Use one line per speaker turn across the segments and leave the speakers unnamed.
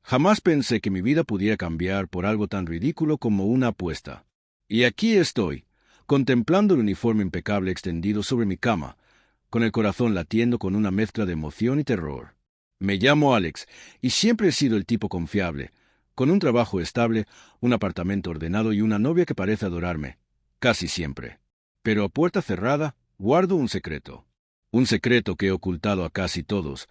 Jamás pensé que mi vida pudiera cambiar por algo tan ridículo como una apuesta. Y aquí estoy, contemplando el uniforme impecable extendido sobre mi cama, con el corazón latiendo con una mezcla de emoción y terror. Me llamo Alex, y siempre he sido el tipo confiable, con un trabajo estable, un apartamento ordenado y una novia que parece adorarme. Casi siempre. Pero a puerta cerrada, guardo un secreto. Un secreto que he ocultado a casi todos.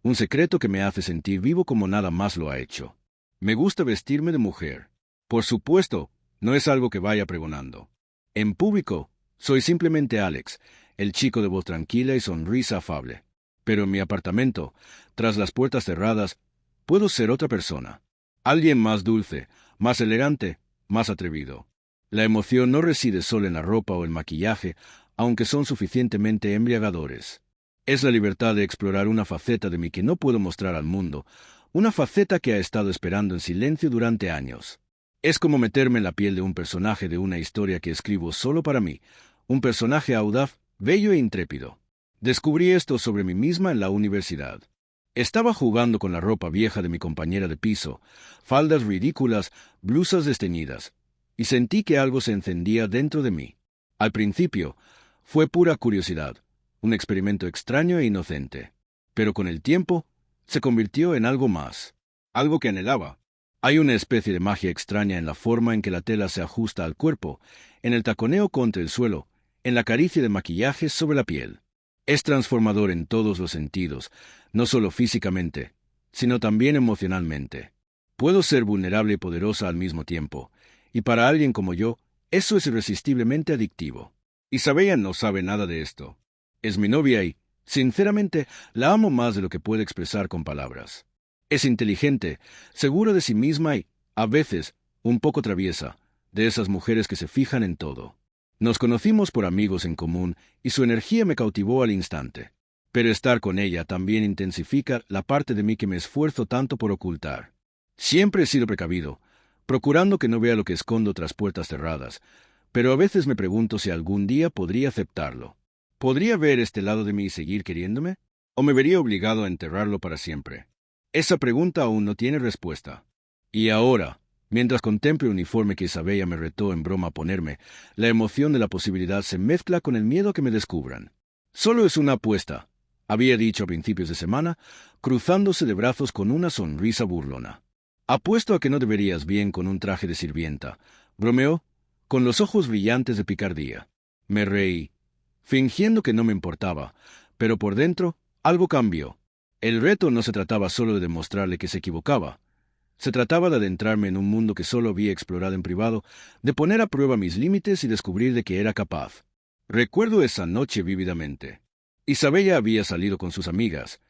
Un secreto que me hace sentir vivo como nada más lo ha hecho. Me gusta vestirme de mujer. Por supuesto, no es algo que vaya pregonando. En público, soy simplemente Alex, el chico de voz tranquila y sonrisa afable. Pero en mi apartamento, tras las puertas cerradas, puedo ser otra persona. Alguien más dulce, más elegante, más atrevido. La emoción no reside solo en la ropa o el maquillaje, aunque son suficientemente embriagadores. Es la libertad de explorar una faceta de mí que no puedo mostrar al mundo, una faceta que ha estado esperando en silencio durante años. Es como meterme en la piel de un personaje de una historia que escribo solo para mí, un personaje audaz, bello e intrépido. Descubrí esto sobre mí misma en la universidad. Estaba jugando con la ropa vieja de mi compañera de piso, faldas ridículas, blusas desteñidas, y sentí que algo se encendía dentro de mí. Al principio, fue pura curiosidad, un experimento extraño e inocente. Pero con el tiempo, se convirtió en algo más, algo que anhelaba. Hay una especie de magia extraña en la forma en que la tela se ajusta al cuerpo, en el taconeo contra el suelo, en la caricia de maquillaje sobre la piel. Es transformador en todos los sentidos, no solo físicamente, sino también emocionalmente. Puedo ser vulnerable y poderosa al mismo tiempo, y para alguien como yo, eso es irresistiblemente adictivo. Isabella no sabe nada de esto. Es mi novia y, sinceramente, la amo más de lo que puede expresar con palabras. Es inteligente, segura de sí misma y, a veces, un poco traviesa, de esas mujeres que se fijan en todo. Nos conocimos por amigos en común y su energía me cautivó al instante. Pero estar con ella también intensifica la parte de mí que me esfuerzo tanto por ocultar. Siempre he sido precavido, procurando que no vea lo que escondo tras puertas cerradas, pero a veces me pregunto si algún día podría aceptarlo. ¿Podría ver este lado de mí y seguir queriéndome? ¿O me vería obligado a enterrarlo para siempre? Esa pregunta aún no tiene respuesta. Y ahora, mientras contemplo el uniforme que Isabella me retó en broma a ponerme, la emoción de la posibilidad se mezcla con el miedo a que me descubran. Solo es una apuesta, había dicho a principios de semana, cruzándose de brazos con una sonrisa burlona. Apuesto a que no te verías bien con un traje de sirvienta, bromeó, con los ojos brillantes de picardía. Me reí, fingiendo que no me importaba, pero por dentro algo cambió. El reto no se trataba solo de demostrarle que se equivocaba. Se trataba de adentrarme en un mundo que solo había explorado en privado, de poner a prueba mis límites y descubrir de qué era capaz. Recuerdo esa noche vívidamente. Isabella había salido con sus amigas.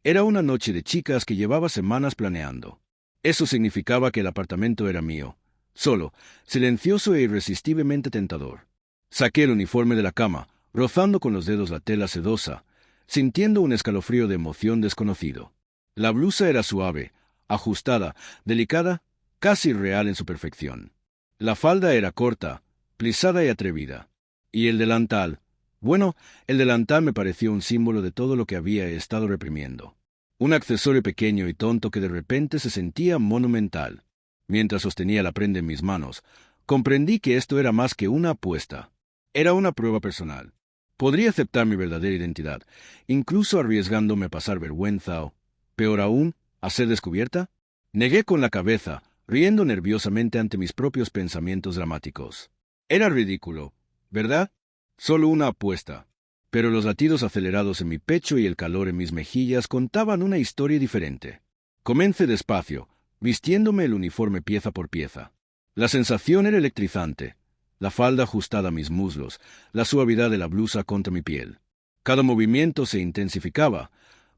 Era una noche de chicas que llevaba semanas planeando. Eso significaba que el apartamento era mío, solo, silencioso e irresistiblemente tentador. Saqué el uniforme de la cama, rozando con los dedos la tela sedosa, sintiendo un escalofrío de emoción desconocido. La blusa era suave, ajustada, delicada, casi real en su perfección. La falda era corta, plisada y atrevida. Y el delantal, bueno, el delantal me pareció un símbolo de todo lo que había estado reprimiendo. Un accesorio pequeño y tonto que de repente se sentía monumental. Mientras sostenía la prenda en mis manos, comprendí que esto era más que una apuesta. Era una prueba personal. Podría aceptar mi verdadera identidad, incluso arriesgándome a pasar vergüenza o, peor aún, a ser descubierta. Negué con la cabeza, riendo nerviosamente ante mis propios pensamientos dramáticos. Era ridículo, ¿verdad? Solo una apuesta. Pero los latidos acelerados en mi pecho y el calor en mis mejillas contaban una historia diferente. Comencé despacio, vistiéndome el uniforme pieza por pieza. La sensación era electrizante. La falda ajustada a mis muslos, la suavidad de la blusa contra mi piel. Cada movimiento se intensificaba,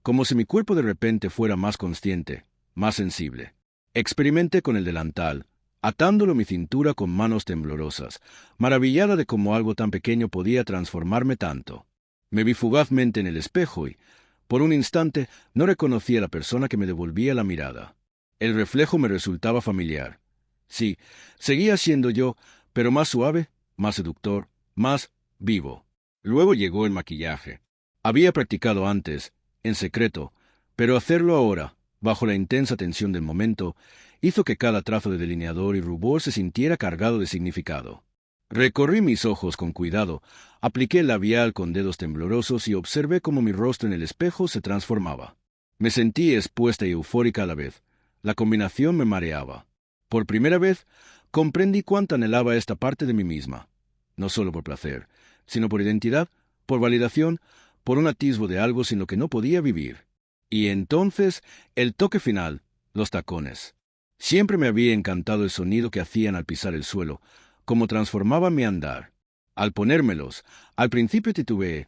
como si mi cuerpo de repente fuera más consciente, más sensible. Experimenté con el delantal, atándolo a mi cintura con manos temblorosas, maravillada de cómo algo tan pequeño podía transformarme tanto. Me vi fugazmente en el espejo y, por un instante, no reconocí a la persona que me devolvía la mirada. El reflejo me resultaba familiar. Sí, seguía siendo yo, pero más suave, más seductor, más vivo. Luego llegó el maquillaje. Había practicado antes, en secreto, pero hacerlo ahora, bajo la intensa tensión del momento, hizo que cada trazo de delineador y rubor se sintiera cargado de significado. Recorrí mis ojos con cuidado, apliqué el labial con dedos temblorosos y observé cómo mi rostro en el espejo se transformaba. Me sentí expuesta y eufórica a la vez. La combinación me mareaba. Por primera vez, comprendí cuánto anhelaba esta parte de mí misma. No solo por placer, sino por identidad, por validación, por un atisbo de algo sin lo que no podía vivir. Y entonces, el toque final, los tacones. Siempre me había encantado el sonido que hacían al pisar el suelo, cómo transformaba mi andar. Al ponérmelos, al principio titubeé,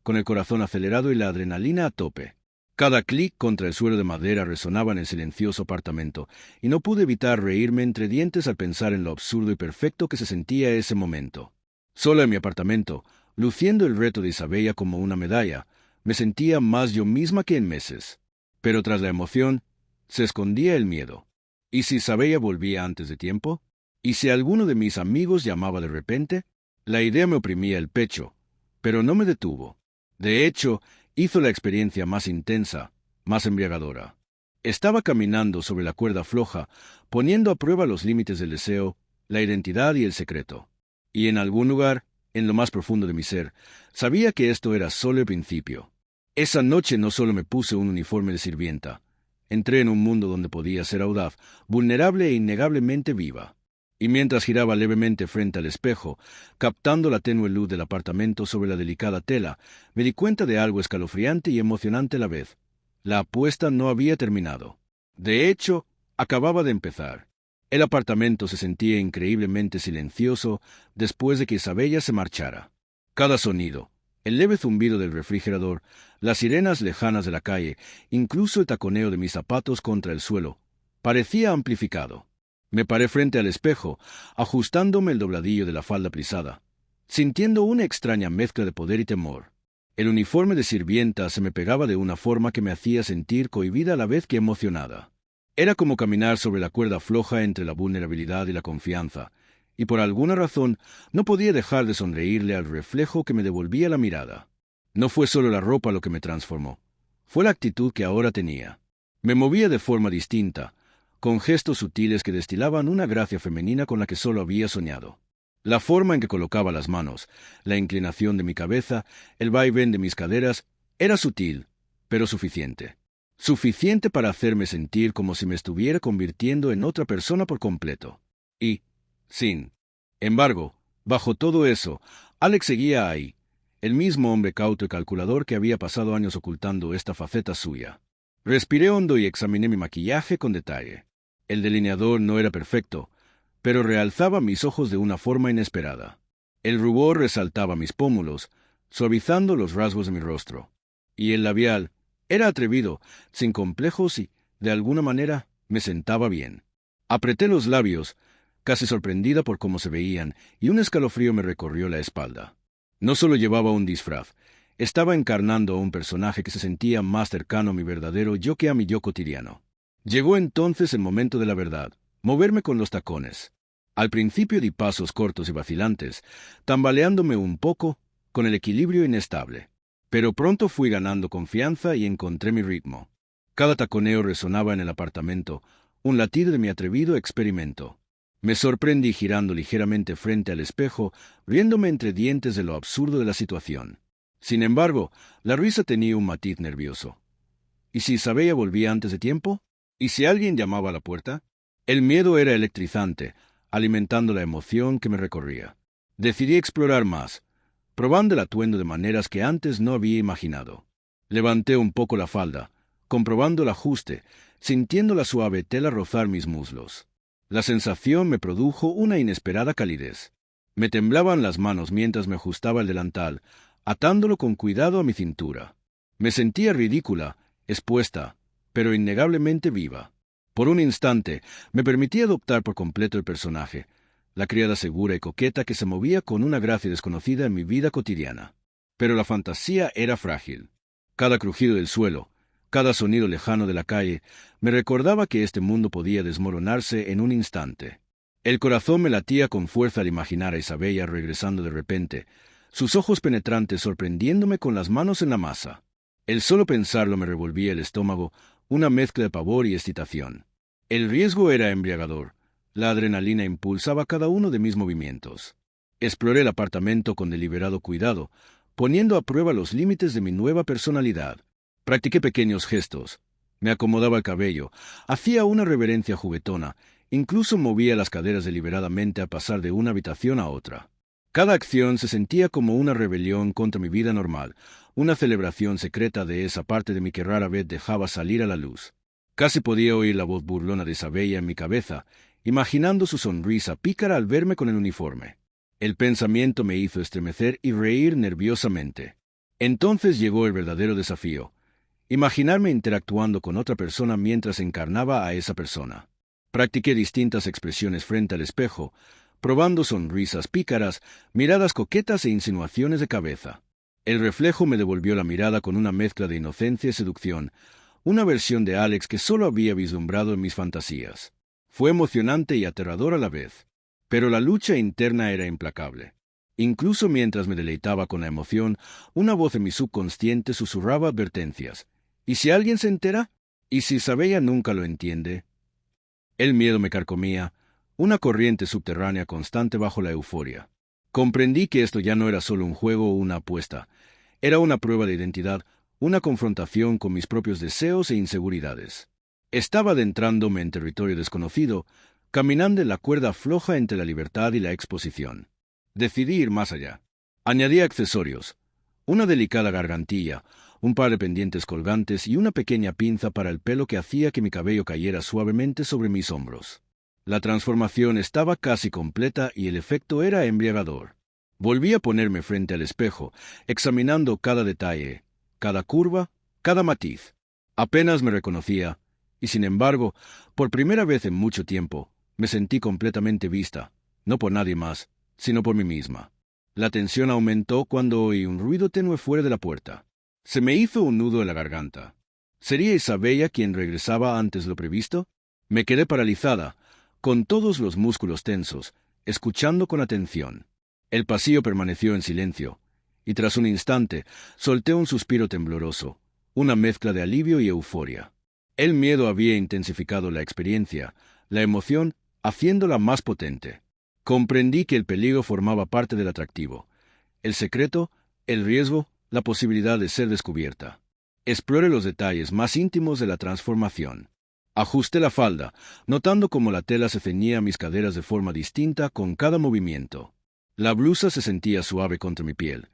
con el corazón acelerado y la adrenalina a tope. Cada clic contra el suelo de madera resonaba en el silencioso apartamento, y no pude evitar reírme entre dientes al pensar en lo absurdo y perfecto que se sentía ese momento. Sola en mi apartamento, luciendo el reto de Isabella como una medalla, me sentía más yo misma que en meses. Pero tras la emoción, se escondía el miedo. ¿Y si Isabella volvía antes de tiempo? ¿Y si alguno de mis amigos llamaba de repente? La idea me oprimía el pecho, pero no me detuvo. De hecho, hizo la experiencia más intensa, más embriagadora. Estaba caminando sobre la cuerda floja, poniendo a prueba los límites del deseo, la identidad y el secreto. Y en algún lugar, en lo más profundo de mi ser, sabía que esto era solo el principio. Esa noche no solo me puse un uniforme de sirvienta. Entré en un mundo donde podía ser audaz, vulnerable e innegablemente viva. Y mientras giraba levemente frente al espejo, captando la tenue luz del apartamento sobre la delicada tela, me di cuenta de algo escalofriante y emocionante a la vez. La apuesta no había terminado. De hecho, acababa de empezar. El apartamento se sentía increíblemente silencioso después de que Isabella se marchara. Cada sonido, el leve zumbido del refrigerador, las sirenas lejanas de la calle, incluso el taconeo de mis zapatos contra el suelo, parecía amplificado. Me paré frente al espejo, ajustándome el dobladillo de la falda plisada, sintiendo una extraña mezcla de poder y temor. El uniforme de sirvienta se me pegaba de una forma que me hacía sentir cohibida a la vez que emocionada. Era como caminar sobre la cuerda floja entre la vulnerabilidad y la confianza, y por alguna razón no podía dejar de sonreírle al reflejo que me devolvía la mirada. No fue solo la ropa lo que me transformó, fue la actitud que ahora tenía. Me movía de forma distinta, con gestos sutiles que destilaban una gracia femenina con la que solo había soñado. La forma en que colocaba las manos, la inclinación de mi cabeza, el vaivén de mis caderas, era sutil, pero suficiente. Suficiente para hacerme sentir como si me estuviera convirtiendo en otra persona por completo. Y, sin embargo, bajo todo eso, Alex seguía ahí, el mismo hombre cauto y calculador que había pasado años ocultando esta faceta suya. Respiré hondo y examiné mi maquillaje con detalle. El delineador no era perfecto, pero realzaba mis ojos de una forma inesperada. El rubor resaltaba mis pómulos, suavizando los rasgos de mi rostro. Y el labial era atrevido, sin complejos y, de alguna manera, me sentaba bien. Apreté los labios, casi sorprendida por cómo se veían, y un escalofrío me recorrió la espalda. No solo llevaba un disfraz, estaba encarnando a un personaje que se sentía más cercano a mi verdadero yo que a mi yo cotidiano. Llegó entonces el momento de la verdad, moverme con los tacones. Al principio di pasos cortos y vacilantes, tambaleándome un poco, con el equilibrio inestable. Pero pronto fui ganando confianza y encontré mi ritmo. Cada taconeo resonaba en el apartamento, un latido de mi atrevido experimento. Me sorprendí girando ligeramente frente al espejo, riéndome entre dientes de lo absurdo de la situación. Sin embargo, la risa tenía un matiz nervioso. ¿Y si Isabella volvía antes de tiempo? ¿Y si alguien llamaba a la puerta? El miedo era electrizante, alimentando la emoción que me recorría. Decidí explorar más, probando el atuendo de maneras que antes no había imaginado. Levanté un poco la falda, comprobando el ajuste, sintiendo la suave tela rozar mis muslos. La sensación me produjo una inesperada calidez. Me temblaban las manos mientras me ajustaba el delantal, atándolo con cuidado a mi cintura. Me sentía ridícula, expuesta, pero innegablemente viva. Por un instante, me permití adoptar por completo el personaje, la criada segura y coqueta que se movía con una gracia desconocida en mi vida cotidiana. Pero la fantasía era frágil. Cada crujido del suelo, cada sonido lejano de la calle, me recordaba que este mundo podía desmoronarse en un instante. El corazón me latía con fuerza al imaginar a Isabella regresando de repente, sus ojos penetrantes sorprendiéndome con las manos en la masa. El solo pensarlo me revolvía el estómago, una mezcla de pavor y excitación. El riesgo era embriagador. La adrenalina impulsaba cada uno de mis movimientos. Exploré el apartamento con deliberado cuidado, poniendo a prueba los límites de mi nueva personalidad. Practiqué pequeños gestos. Me acomodaba el cabello, hacía una reverencia juguetona, incluso movía las caderas deliberadamente al pasar de una habitación a otra. Cada acción se sentía como una rebelión contra mi vida normal, una celebración secreta de esa parte de mí que rara vez dejaba salir a la luz. Casi podía oír la voz burlona de Isabella en mi cabeza, imaginando su sonrisa pícara al verme con el uniforme. El pensamiento me hizo estremecer y reír nerviosamente. Entonces llegó el verdadero desafío: imaginarme interactuando con otra persona mientras encarnaba a esa persona. Practiqué distintas expresiones frente al espejo, probando sonrisas pícaras, miradas coquetas e insinuaciones de cabeza. El reflejo me devolvió la mirada con una mezcla de inocencia y seducción, una versión de Alex que solo había vislumbrado en mis fantasías. Fue emocionante y aterrador a la vez, pero la lucha interna era implacable. Incluso mientras me deleitaba con la emoción, una voz en mi subconsciente susurraba advertencias. ¿Y si alguien se entera? ¿Y si Isabella nunca lo entiende? El miedo me carcomía, una corriente subterránea constante bajo la euforia. Comprendí que esto ya no era solo un juego o una apuesta, era una prueba de identidad, una confrontación con mis propios deseos e inseguridades. Estaba adentrándome en territorio desconocido, caminando en la cuerda floja entre la libertad y la exposición. Decidí ir más allá. Añadí accesorios: una delicada gargantilla, un par de pendientes colgantes y una pequeña pinza para el pelo que hacía que mi cabello cayera suavemente sobre mis hombros. La transformación estaba casi completa y el efecto era embriagador. Volví a ponerme frente al espejo, examinando cada detalle, cada curva, cada matiz. Apenas me reconocía, y sin embargo, por primera vez en mucho tiempo, me sentí completamente vista, no por nadie más, sino por mí misma. La tensión aumentó cuando oí un ruido tenue fuera de la puerta. Se me hizo un nudo en la garganta. ¿Sería Isabella quien regresaba antes de lo previsto? Me quedé paralizada, con todos los músculos tensos, escuchando con atención. El pasillo permaneció en silencio, y tras un instante solté un suspiro tembloroso, una mezcla de alivio y euforia. El miedo había intensificado la experiencia, la emoción haciéndola más potente. Comprendí que el peligro formaba parte del atractivo, el secreto, el riesgo, la posibilidad de ser descubierta. Exploré los detalles más íntimos de la transformación. Ajusté la falda, notando cómo la tela se ceñía a mis caderas de forma distinta con cada movimiento. La blusa se sentía suave contra mi piel,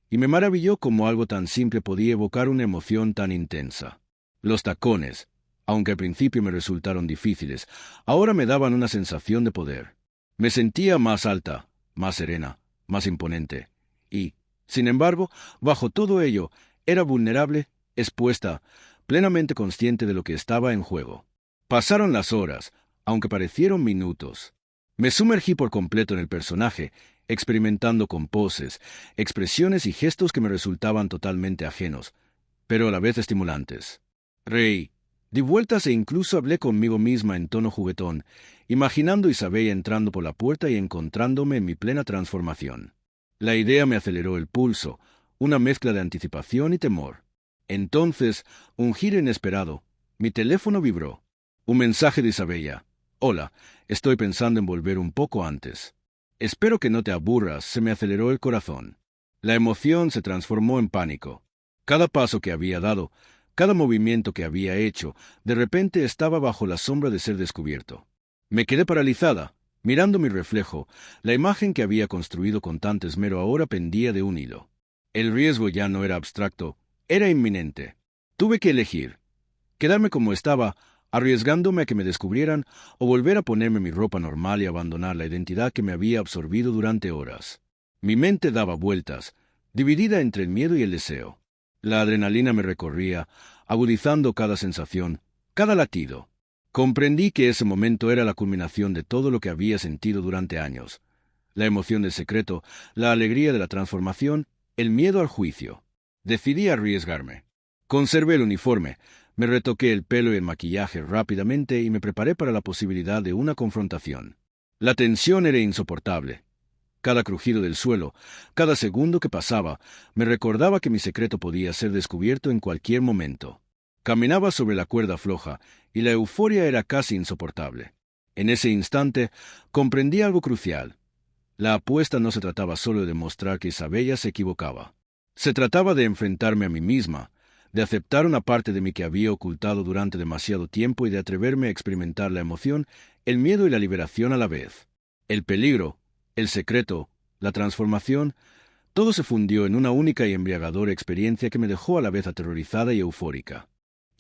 y me maravilló cómo algo tan simple podía evocar una emoción tan intensa. Los tacones, aunque al principio me resultaron difíciles, ahora me daban una sensación de poder. Me sentía más alta, más serena, más imponente, y, sin embargo, bajo todo ello, era vulnerable, expuesta, plenamente consciente de lo que estaba en juego. Pasaron las horas, aunque parecieron minutos. Me sumergí por completo en el personaje, experimentando con poses, expresiones y gestos que me resultaban totalmente ajenos, pero a la vez estimulantes. Reí, di vueltas e incluso hablé conmigo misma en tono juguetón, imaginando a Isabella entrando por la puerta y encontrándome en mi plena transformación. La idea me aceleró el pulso, una mezcla de anticipación y temor. Entonces, un giro inesperado. Mi teléfono vibró. Un mensaje de Isabella. «Hola, estoy pensando en volver un poco antes. Espero que no te aburras», se me aceleró el corazón. La emoción se transformó en pánico. Cada paso que había dado, cada movimiento que había hecho, de repente estaba bajo la sombra de ser descubierto. Me quedé paralizada, mirando mi reflejo. La imagen que había construido con tanto esmero ahora pendía de un hilo. El riesgo ya no era abstracto, era inminente. Tuve que elegir: quedarme como estaba, arriesgándome a que me descubrieran, o volver a ponerme mi ropa normal y abandonar la identidad que me había absorbido durante horas. Mi mente daba vueltas, dividida entre el miedo y el deseo. La adrenalina me recorría, agudizando cada sensación, cada latido. Comprendí que ese momento era la culminación de todo lo que había sentido durante años. La emoción del secreto, la alegría de la transformación, el miedo al juicio. Decidí arriesgarme. Conservé el uniforme, me retoqué el pelo y el maquillaje rápidamente y me preparé para la posibilidad de una confrontación. La tensión era insoportable. Cada crujido del suelo, cada segundo que pasaba, me recordaba que mi secreto podía ser descubierto en cualquier momento. Caminaba sobre la cuerda floja, y la euforia era casi insoportable. En ese instante comprendí algo crucial. La apuesta no se trataba solo de demostrar que Isabella se equivocaba. Se trataba de enfrentarme a mí misma, de aceptar una parte de mí que había ocultado durante demasiado tiempo y de atreverme a experimentar la emoción, el miedo y la liberación a la vez. El peligro, el secreto, la transformación, todo se fundió en una única y embriagadora experiencia que me dejó a la vez aterrorizada y eufórica.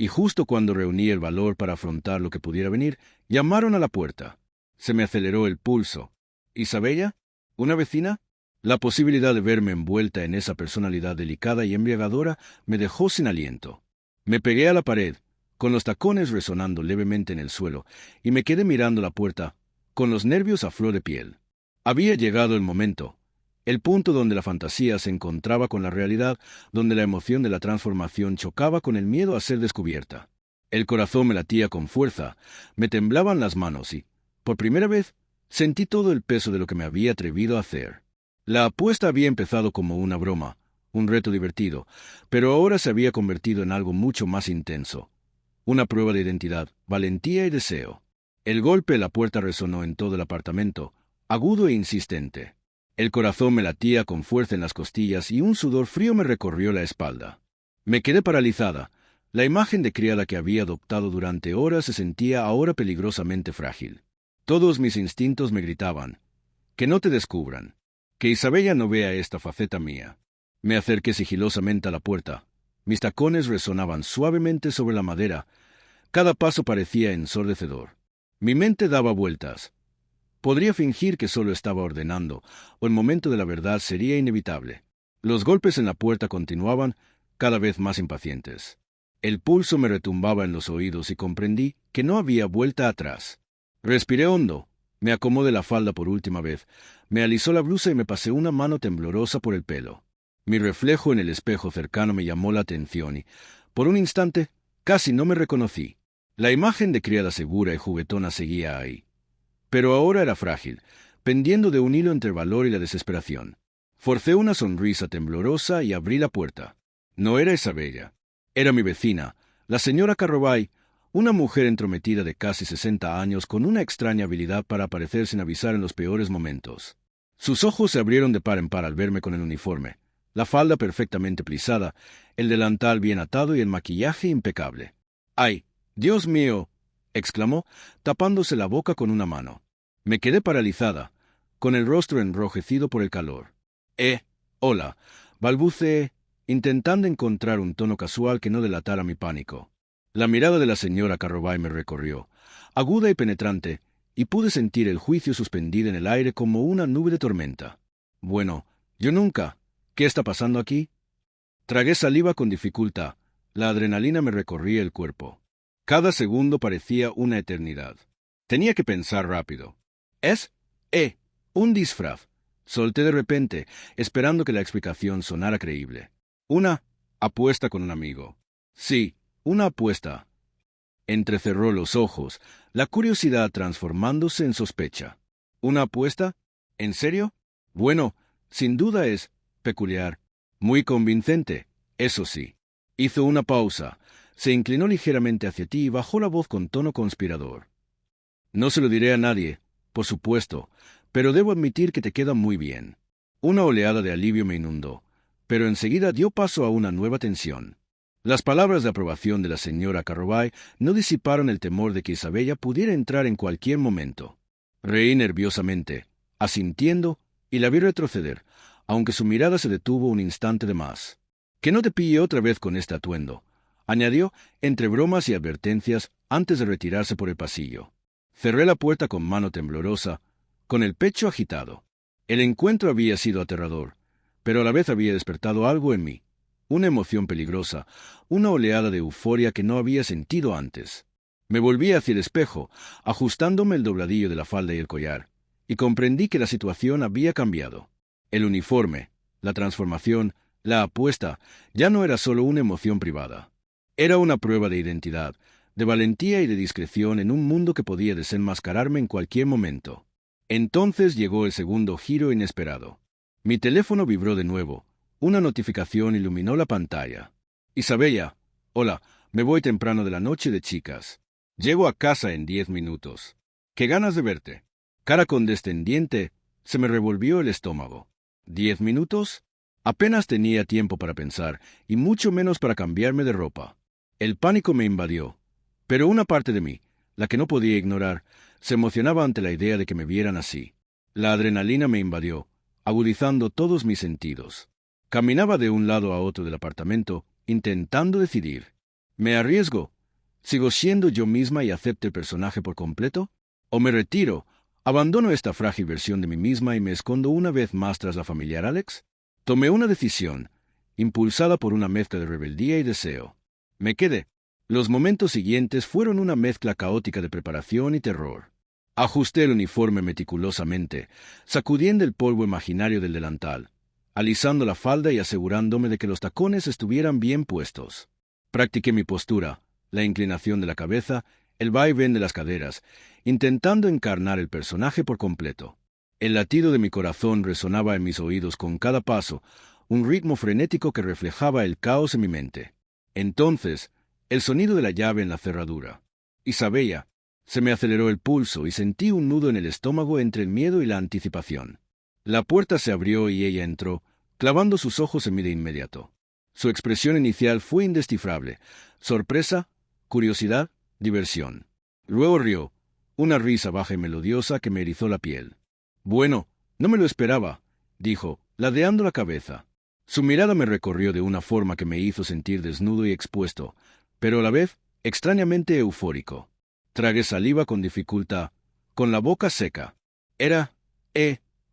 Y justo cuando reuní el valor para afrontar lo que pudiera venir, llamaron a la puerta. Se me aceleró el pulso. ¿Isabella? ¿Una vecina? La posibilidad de verme envuelta en esa personalidad delicada y embriagadora me dejó sin aliento. Me pegué a la pared, con los tacones resonando levemente en el suelo, y me quedé mirando la puerta, con los nervios a flor de piel. Había llegado el momento, el punto donde la fantasía se encontraba con la realidad, donde la emoción de la transformación chocaba con el miedo a ser descubierta. El corazón me latía con fuerza, me temblaban las manos y, por primera vez, sentí todo el peso de lo que me había atrevido a hacer. La apuesta había empezado como una broma, un reto divertido, pero ahora se había convertido en algo mucho más intenso. Una prueba de identidad, valentía y deseo. El golpe de la puerta resonó en todo el apartamento, agudo e insistente. El corazón me latía con fuerza en las costillas y un sudor frío me recorrió la espalda. Me quedé paralizada. La imagen de criada que había adoptado durante horas se sentía ahora peligrosamente frágil. Todos mis instintos me gritaban, que no te descubran, que Isabella no vea esta faceta mía. Me acerqué sigilosamente a la puerta. Mis tacones resonaban suavemente sobre la madera. Cada paso parecía ensordecedor. Mi mente daba vueltas. Podría fingir que solo estaba ordenando, o el momento de la verdad sería inevitable. Los golpes en la puerta continuaban, cada vez más impacientes. El pulso me retumbaba en los oídos y comprendí que no había vuelta atrás. Respiré hondo, me acomodé la falda por última vez, me alisó la blusa y me pasé una mano temblorosa por el pelo. Mi reflejo en el espejo cercano me llamó la atención y, por un instante, casi no me reconocí. La imagen de criada segura y juguetona seguía ahí. Pero ahora era frágil, pendiendo de un hilo entre el valor y la desesperación. Forcé una sonrisa temblorosa y abrí la puerta. No era Isabella. Era mi vecina, la señora Carrobay, una mujer entrometida de casi 60 años con una extraña habilidad para aparecer sin avisar en los peores momentos. Sus ojos se abrieron de par en par al verme con el uniforme, la falda perfectamente plisada, el delantal bien atado y el maquillaje impecable. ¡Ay, Dios mío!, exclamó, tapándose la boca con una mano. Me quedé paralizada, con el rostro enrojecido por el calor. Hola, balbuceé, intentando encontrar un tono casual que no delatara mi pánico. La mirada de la señora Carrobay me recorrió, aguda y penetrante, y pude sentir el juicio suspendido en el aire como una nube de tormenta. Bueno, yo nunca. ¿Qué está pasando aquí? Tragué saliva con dificultad. La adrenalina me recorría el cuerpo. Cada segundo parecía una eternidad. Tenía que pensar rápido. ¿Es? Un disfraz. Solté de repente, esperando que la explicación sonara creíble. Una apuesta con un amigo. Sí, una apuesta. Entrecerró los ojos, la curiosidad transformándose en sospecha. ¿Una apuesta? ¿En serio? Bueno, sin duda es peculiar, muy convincente, eso sí. Hizo una pausa, se inclinó ligeramente hacia ti y bajó la voz con tono conspirador. No se lo diré a nadie, por supuesto, pero debo admitir que te queda muy bien. Una oleada de alivio me inundó, pero enseguida dio paso a una nueva tensión. Las palabras de aprobación de la señora Carrobay no disiparon el temor de que Isabella pudiera entrar en cualquier momento. Reí nerviosamente, asintiendo, y la vi retroceder, aunque su mirada se detuvo un instante de más. «Que no te pille otra vez con este atuendo», añadió, entre bromas y advertencias, antes de retirarse por el pasillo. Cerré la puerta con mano temblorosa, con el pecho agitado. El encuentro había sido aterrador, pero a la vez había despertado algo en mí. Una emoción peligrosa, una oleada de euforia que no había sentido antes. Me volví hacia el espejo, ajustándome el dobladillo de la falda y el collar, y comprendí que la situación había cambiado. El uniforme, la transformación, la apuesta, ya no era solo una emoción privada. Era una prueba de identidad, de valentía y de discreción en un mundo que podía desenmascararme en cualquier momento. Entonces llegó el segundo giro inesperado. Mi teléfono vibró de nuevo. Una notificación iluminó la pantalla. «Isabella, hola, Me voy temprano de la noche de chicas. Llego a casa en 10 minutos. ¡Qué ganas de verte! Cara condescendiente, se me revolvió el estómago. ¿10 minutos? Apenas tenía tiempo para pensar, y mucho menos para cambiarme de ropa. El pánico me invadió, pero una parte de mí, la que no podía ignorar, se emocionaba ante la idea de que me vieran así. La adrenalina me invadió, agudizando todos mis sentidos. Caminaba de un lado a otro del apartamento, intentando decidir. ¿Me arriesgo? ¿Sigo siendo yo misma y acepto el personaje por completo? ¿O me retiro, abandono esta frágil versión de mí misma y me escondo una vez más tras la familiar Alex? Tomé una decisión, impulsada por una mezcla de rebeldía y deseo. Me quedé. Los momentos siguientes fueron una mezcla caótica de preparación y terror. Ajusté el uniforme meticulosamente, sacudiendo el polvo imaginario del delantal, alisando la falda y asegurándome de que los tacones estuvieran bien puestos. Practiqué mi postura, la inclinación de la cabeza, el vaivén de las caderas, intentando encarnar el personaje por completo. El latido de mi corazón resonaba en mis oídos con cada paso, un ritmo frenético que reflejaba el caos en mi mente. Entonces, el sonido de la llave en la cerradura. Isabella. Se me aceleró el pulso y sentí un nudo en el estómago entre el miedo y la anticipación. La puerta se abrió y ella entró, clavando sus ojos en mí de inmediato. Su expresión inicial fue indescifrable: sorpresa, curiosidad, diversión. Luego rió, una risa baja y melodiosa que me erizó la piel. «Bueno, no me lo esperaba», dijo, ladeando la cabeza. Su mirada me recorrió de una forma que me hizo sentir desnudo y expuesto, pero a la vez extrañamente eufórico. Tragué saliva con dificultad, con la boca seca. Era,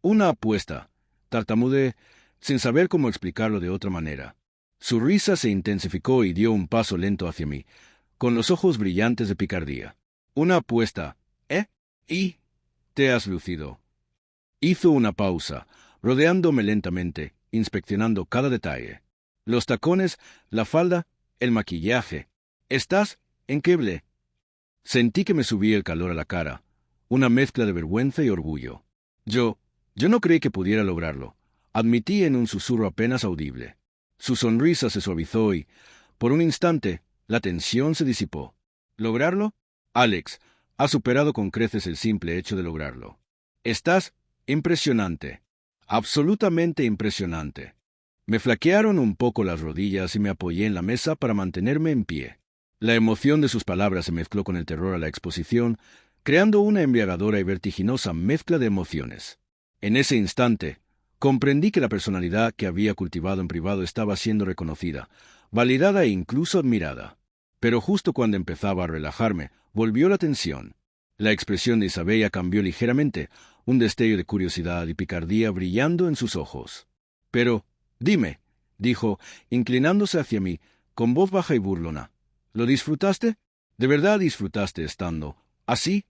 una apuesta. Tartamudeé, sin saber cómo explicarlo de otra manera. Su risa se intensificó y dio un paso lento hacia mí, con los ojos brillantes de picardía. «Una apuesta, ¿Y? ¿Te has lucido?» Hizo una pausa, rodeándome lentamente, inspeccionando cada detalle. Los tacones, la falda, el maquillaje. «¿Estás enqueble?» Sentí que me subía el calor a la cara, una mezcla de vergüenza y orgullo. Yo no creí que pudiera lograrlo, admití en un susurro apenas audible. Su sonrisa se suavizó y, por un instante, la tensión se disipó. ¿Lograrlo? Alex, has superado con creces el simple hecho de lograrlo. Estás impresionante, absolutamente impresionante. Me flaquearon un poco las rodillas y me apoyé en la mesa para mantenerme en pie. La emoción de sus palabras se mezcló con el terror a la exposición, creando una embriagadora y vertiginosa mezcla de emociones. En ese instante, comprendí que la personalidad que había cultivado en privado estaba siendo reconocida, validada e incluso admirada. Pero justo cuando empezaba a relajarme, volvió la tensión. La expresión de Isabella cambió ligeramente, un destello de curiosidad y picardía brillando en sus ojos. «Pero, dime», dijo, inclinándose hacia mí, con voz baja y burlona, ¿lo disfrutaste? ¿De verdad disfrutaste estando así?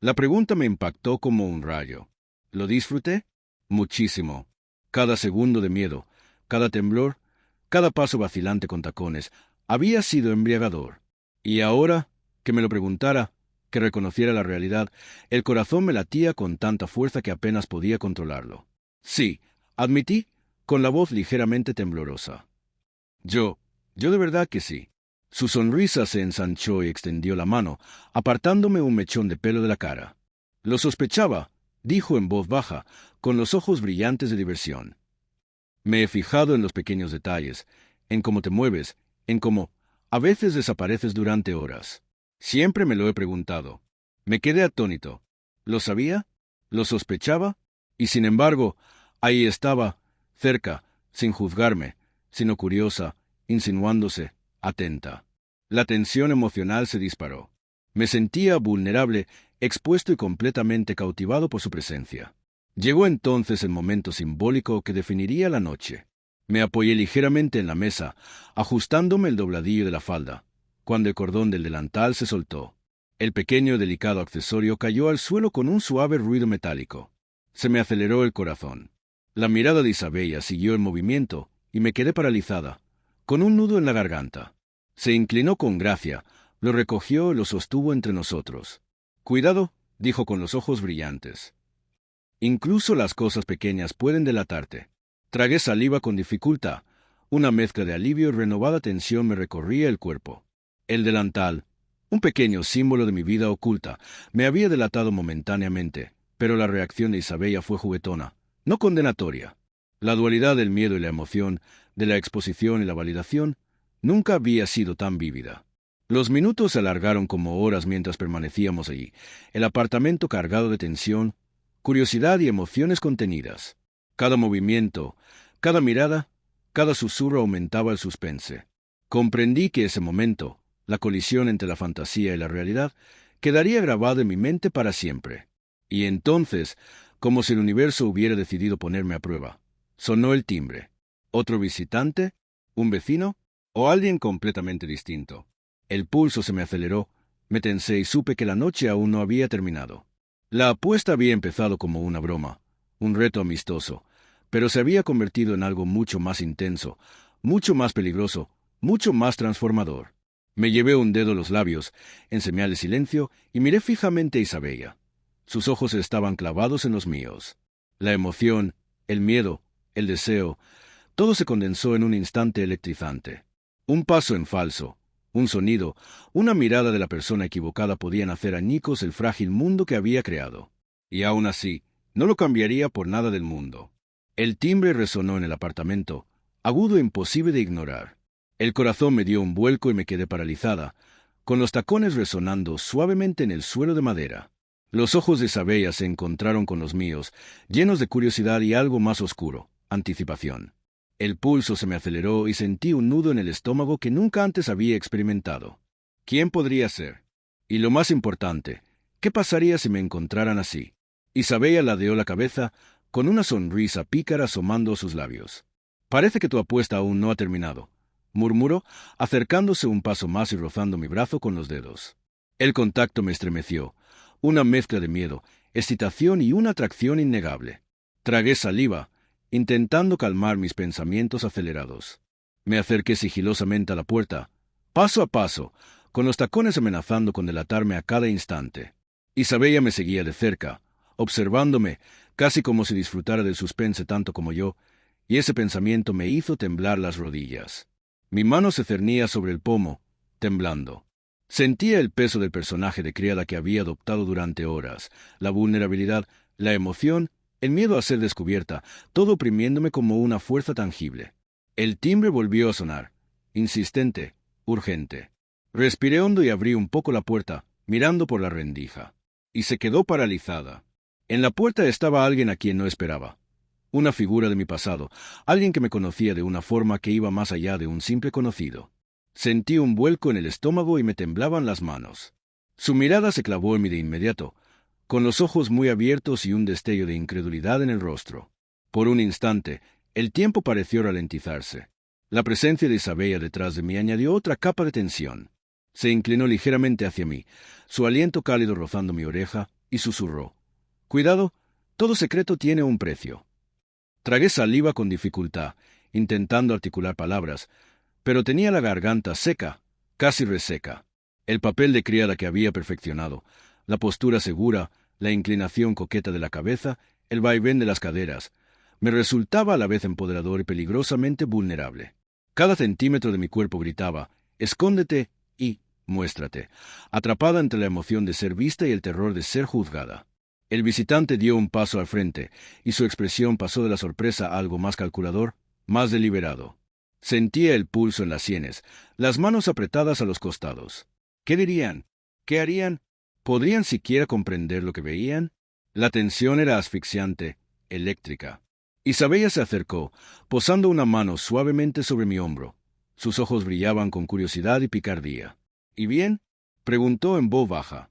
La pregunta me impactó como un rayo. ¿Lo disfruté? Muchísimo. Cada segundo de miedo, cada temblor, cada paso vacilante con tacones, había sido embriagador. Y ahora, que me lo preguntara, que reconociera la realidad, el corazón me latía con tanta fuerza que apenas podía controlarlo. Sí, admití, con la voz ligeramente temblorosa. Yo de verdad que sí. Su sonrisa se ensanchó y extendió la mano, apartándome un mechón de pelo de la cara. «Lo sospechaba», dijo en voz baja, con los ojos brillantes de diversión. «Me he fijado en los pequeños detalles, en cómo te mueves, en cómo a veces desapareces durante horas. Siempre me lo he preguntado». Me quedé atónito. ¿Lo sabía? ¿Lo sospechaba? Y sin embargo, ahí estaba, cerca, sin juzgarme, sino curiosa, insinuándose, atenta. La tensión emocional se disparó. Me sentía vulnerable, expuesto y completamente cautivado por su presencia. Llegó entonces el momento simbólico que definiría la noche. Me apoyé ligeramente en la mesa, ajustándome el dobladillo de la falda, cuando el cordón del delantal se soltó. El pequeño y delicado accesorio cayó al suelo con un suave ruido metálico. Se me aceleró el corazón. La mirada de Isabella siguió el movimiento y me quedé paralizada, con un nudo en la garganta. Se inclinó con gracia, lo recogió y lo sostuvo entre nosotros. «Cuidado», dijo con los ojos brillantes. «Incluso las cosas pequeñas pueden delatarte». Tragué saliva con dificultad. Una mezcla de alivio y renovada tensión me recorría el cuerpo. El delantal, un pequeño símbolo de mi vida oculta, me había delatado momentáneamente, pero la reacción de Isabella fue juguetona, no condenatoria. La dualidad del miedo y la emoción, de la exposición y la validación, nunca había sido tan vívida. Los minutos se alargaron como horas mientras permanecíamos allí, el apartamento cargado de tensión, curiosidad y emociones contenidas. Cada movimiento, cada mirada, cada susurro aumentaba el suspense. Comprendí que ese momento, la colisión entre la fantasía y la realidad, quedaría grabado en mi mente para siempre. Y entonces, como si el universo hubiera decidido ponerme a prueba, sonó el timbre. ¿Otro visitante? ¿Un vecino? ¿O alguien completamente distinto? El pulso se me aceleró, me tensé y supe que la noche aún no había terminado. La apuesta había empezado como una broma, un reto amistoso, pero se había convertido en algo mucho más intenso, mucho más peligroso, mucho más transformador. Me llevé un dedo a los labios, en señal de silencio, y miré fijamente a Isabella. Sus ojos estaban clavados en los míos. La emoción, el miedo, el deseo, todo se condensó en un instante electrizante. Un paso en falso, un sonido, una mirada de la persona equivocada podían hacer añicos el frágil mundo que había creado. Y aún así, no lo cambiaría por nada del mundo. El timbre resonó en el apartamento, agudo e imposible de ignorar. El corazón me dio un vuelco y me quedé paralizada, con los tacones resonando suavemente en el suelo de madera. Los ojos de Isabella se encontraron con los míos, llenos de curiosidad y algo más oscuro, anticipación. El pulso se me aceleró y sentí un nudo en el estómago que nunca antes había experimentado. ¿Quién podría ser? Y lo más importante, ¿qué pasaría si me encontraran así? Isabella ladeó la cabeza, con una sonrisa pícara asomando a sus labios. Parece que tu apuesta aún no ha terminado, murmuró, acercándose un paso más y rozando mi brazo con los dedos. El contacto me estremeció, una mezcla de miedo, excitación y una atracción innegable. Tragué saliva, intentando calmar mis pensamientos acelerados. Me acerqué sigilosamente a la puerta, paso a paso, con los tacones amenazando con delatarme a cada instante. Isabella me seguía de cerca, observándome, casi como si disfrutara del suspense tanto como yo, y ese pensamiento me hizo temblar las rodillas. Mi mano se cernía sobre el pomo, temblando. Sentía el peso del personaje de criada que había adoptado durante horas, la vulnerabilidad, la emoción, el miedo a ser descubierta, todo oprimiéndome como una fuerza tangible. El timbre volvió a sonar, insistente, urgente. Respiré hondo y abrí un poco la puerta, mirando por la rendija. Y se quedó paralizada. En la puerta estaba alguien a quien no esperaba. Una figura de mi pasado, alguien que me conocía de una forma que iba más allá de un simple conocido. Sentí un vuelco en el estómago y me temblaban las manos. Su mirada se clavó en mí de inmediato, con los ojos muy abiertos y un destello de incredulidad en el rostro. Por un instante, el tiempo pareció ralentizarse. La presencia de Isabella detrás de mí añadió otra capa de tensión. Se inclinó ligeramente hacia mí, su aliento cálido rozando mi oreja, y susurró: «Cuidado, todo secreto tiene un precio». Tragué saliva con dificultad, intentando articular palabras, pero tenía la garganta seca, casi reseca. El papel de criada que había perfeccionado, la postura segura, la inclinación coqueta de la cabeza, el vaivén de las caderas, me resultaba a la vez empoderador y peligrosamente vulnerable. Cada centímetro de mi cuerpo gritaba: «Escóndete y muéstrate», atrapada entre la emoción de ser vista y el terror de ser juzgada. El visitante dio un paso al frente, y su expresión pasó de la sorpresa a algo más calculador, más deliberado. Sentía el pulso en las sienes, las manos apretadas a los costados. ¿Qué dirían? ¿Qué harían? ¿Podrían siquiera comprender lo que veían? La tensión era asfixiante, eléctrica. Isabella se acercó, posando una mano suavemente sobre mi hombro. Sus ojos brillaban con curiosidad y picardía. «¿Y bien?», preguntó en voz baja.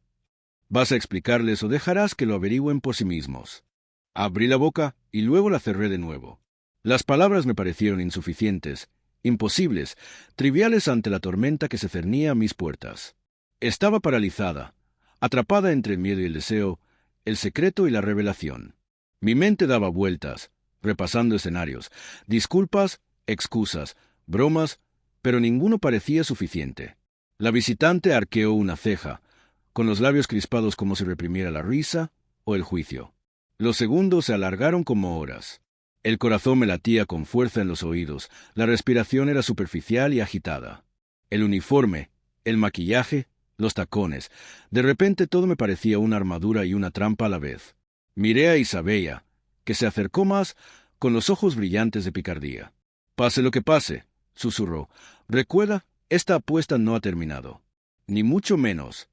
«¿Vas a explicarles o dejarás que lo averigüen por sí mismos?». Abrí la boca y luego la cerré de nuevo. Las palabras me parecieron insuficientes, imposibles, triviales ante la tormenta que se cernía a mis puertas. Estaba paralizada, atrapada entre el miedo y el deseo, el secreto y la revelación. Mi mente daba vueltas, repasando escenarios, disculpas, excusas, bromas, pero ninguno parecía suficiente. La visitante arqueó una ceja, con los labios crispados como si reprimiera la risa o el juicio. Los segundos se alargaron como horas. El corazón me latía con fuerza en los oídos, la respiración era superficial y agitada. El uniforme, El maquillaje, los tacones. De repente todo me parecía una armadura y una trampa a la vez. Miré a Isabella, que se acercó más, con los ojos brillantes de picardía. «Pase lo que pase», susurró. «Recuerda, esta apuesta no ha terminado. Ni mucho menos».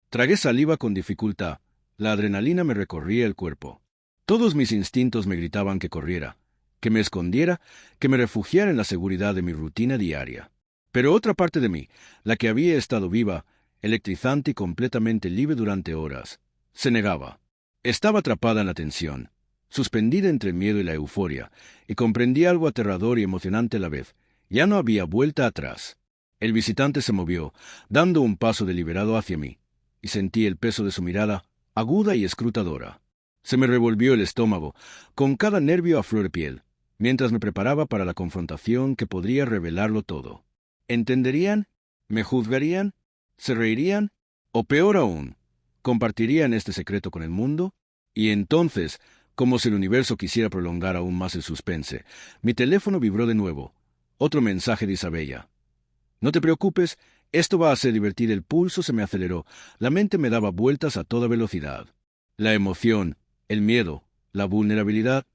Tragué saliva con dificultad. La adrenalina me recorría el cuerpo. Todos mis instintos me gritaban que corriera, que me escondiera, que me refugiara en la seguridad de mi rutina diaria. Pero otra parte de mí, la que había estado viva, electrizante y completamente libre durante horas, se negaba. Estaba atrapada en la tensión, suspendida entre el miedo y la euforia, y comprendí algo aterrador y emocionante a la vez. Ya no había vuelta atrás. El visitante se movió, dando un paso deliberado hacia mí, y sentí el peso de su mirada, aguda y escrutadora. Se me revolvió el estómago, con cada nervio a flor de piel, mientras me preparaba para la confrontación que podría revelarlo todo. ¿Entenderían? ¿Me juzgarían? ¿Se reirían? O peor aún, ¿compartirían este secreto con el mundo? Y entonces, como si el universo quisiera prolongar aún más el suspense, mi teléfono vibró de nuevo. Otro mensaje de Isabella. «No te preocupes, esto va a hacer divertir». El pulso se me aceleró, la mente me daba vueltas a toda velocidad. La emoción, el miedo, la vulnerabilidad,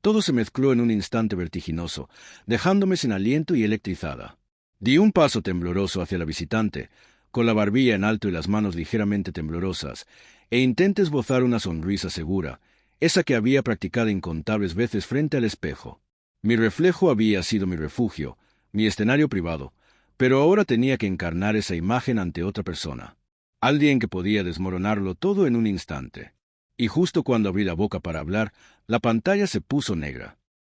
todo se mezcló en un instante vertiginoso, dejándome sin aliento y electrizada. Di un paso tembloroso hacia la visitante, con la barbilla en alto y las manos ligeramente temblorosas, e intenté esbozar una sonrisa segura, esa que había practicado incontables veces frente al espejo. Mi reflejo había sido mi refugio, mi escenario privado, pero ahora tenía que encarnar esa imagen ante otra persona. Alguien que podía desmoronarlo todo en un instante. Y justo cuando abrí la boca para hablar, la pantalla se puso negra.